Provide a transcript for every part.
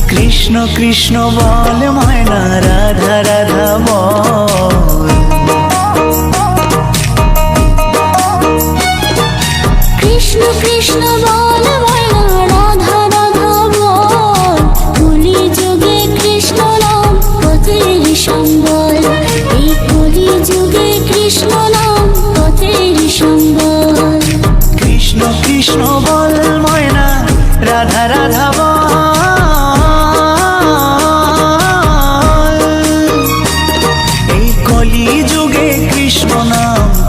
কৃষ্ণ কৃষ্ণ বল ময়না, রাধা রাধা বল। কৃষ্ণ কৃষ্ণ বল ময়না, রাধা রাধা বল। কলি যুগে কৃষ্ণ নাম পথের সম্বল, এই কলি যুগে কৃষ্ণ নাম পথের সম্বল। কৃষ্ণ কৃষ্ণ বল ময়না, রাধা রাধা বল।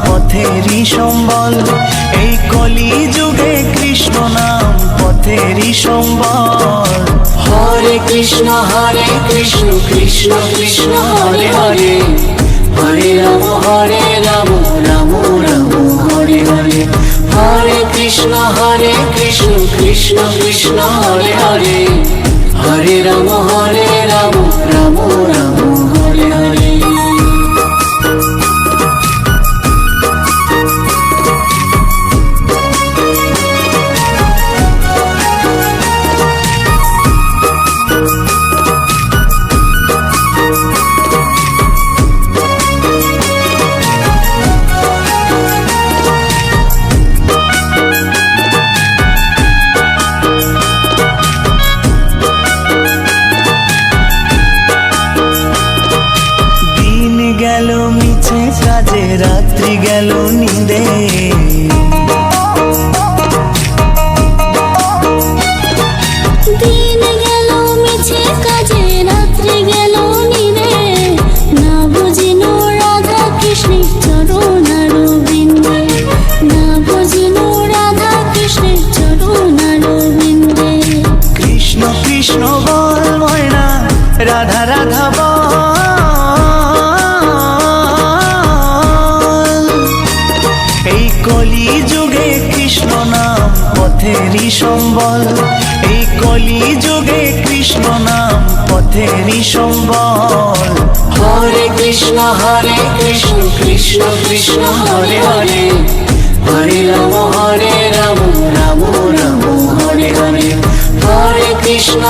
পথেরি সম্বল, এই কলি যুগে কৃষ্ণ নাম পথেরি সম্বল। হরে কৃষ্ণ কৃষ্ণ কৃষ্ণ হরে হরে, হরে রাম রাম রাম হরে হরে। হরে কৃষ্ণ কৃষ্ণ কৃষ্ণ হরে হরে, হরে রাম রাম রাম হরে হরে। গেল মিছে কাজে, রাত্রি গেল নিদে। দিন গেল মিছে কাজে, রাত্রি গেল নিদে। না বুঝিল রাধা কৃষ্ণের চরণার বৃন্দে, না বুঝিল রাধা কৃষ্ণের চরণার বৃন্দে। কৃষ্ণ কৃষ্ণ বল ময়না, রাধা রাধা বল। কলি যুগে কৃষ্ণ নাম পথেরি সম্বল, এই কলি যুগে কৃষ্ণ নাম পথেরি সম্বল। হরে কৃষ্ণ কৃষ্ণ কৃষ্ণ হরে হরে, হরে রাম রাম রাম হরে হরে। হরে কৃষ্ণ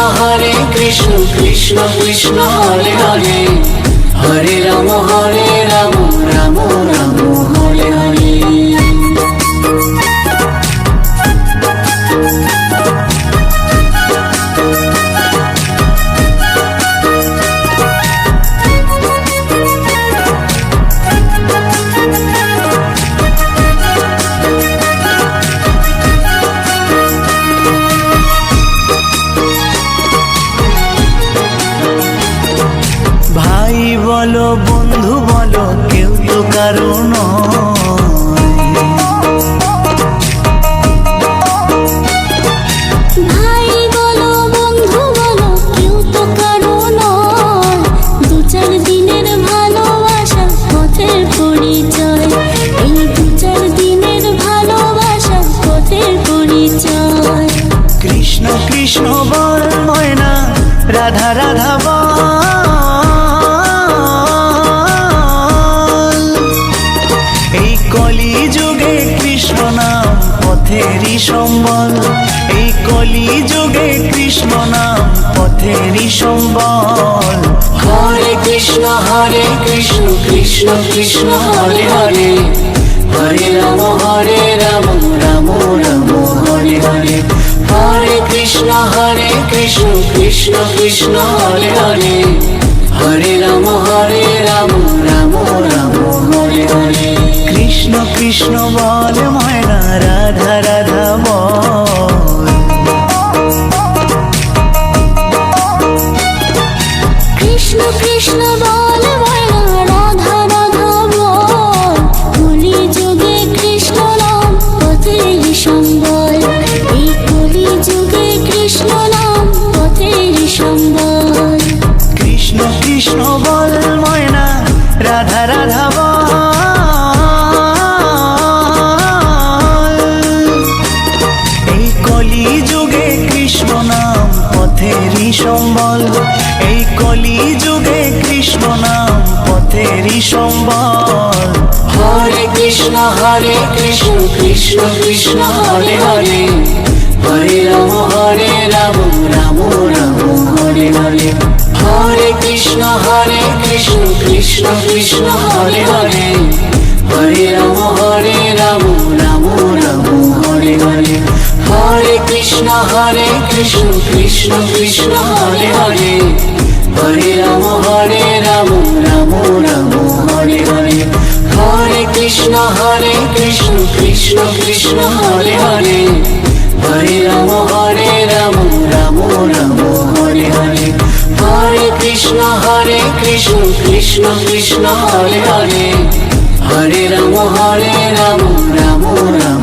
কৃষ্ণ কৃষ্ণ হরে হরে, হরে রাম রাম রাম হরে হরে। ভাই বলো বন্ধু বলো, কেউ তো কারো নয়। ভাই বলো বন্ধু বলো, কেউ তো কারো নয়। দু চার দিনের ভালোবাসা পথের পরিচয়, এই দু চার দিনের ভালোবাসা পথের পরিচয়। কৃষ্ণ কৃষ্ণ বল ময়না, রাধা রাধা বল। এই কলি যুগে কৃষ্ণ নাম পথেরি সম্বল, এই কলি যুগে কৃষ্ণ নাম পথেরি সম্বল। হরে কৃষ্ণ কৃষ্ণ কৃষ্ণ হরে হরে, হরে রাম রাম রাম হরে হরে। হরে কৃষ্ণ কৃষ্ণ কৃষ্ণ হরে হরে, হরে রাম রাম রাম হরে হরে। কৃষ্ণ কৃষ্ণ বল ময়না, রাধা রাধা বল। কৃষ্ণ কৃষ্ণ বল ময়না, রাধা রাধা বল। কলি যুগে কৃষ্ণ নাম পথের সম্বল, এই কলি যুগে কৃষ্ণ নাম পথের সম্বল। কৃষ্ণ কৃষ্ণ বল কলি যুগে কৃষ্ণ নাম পথেরই সম্বল। হরে কৃষ্ণ কৃষ্ণ কৃষ্ণ হরে হরে, হরে রাম রাম রাম হরে হরে। হরে কৃষ্ণ কৃষ্ণ কৃষ্ণ হরে হরে, হরে রাম রাম রাম হরে হরে। হরে কৃষ্ণ কৃষ্ণ কৃষ্ণ হরে হরে, হরে রাম রাম রাম হরে হরে। হরে কৃষ্ণ কৃষ্ণ কৃষ্ণ হরে হরে, হরে রাম রাম রাম হরে হরে। হরে কৃষ্ণ কৃষ্ণ কৃষ্ণ হরে হরে, হরে রাম রাম রাম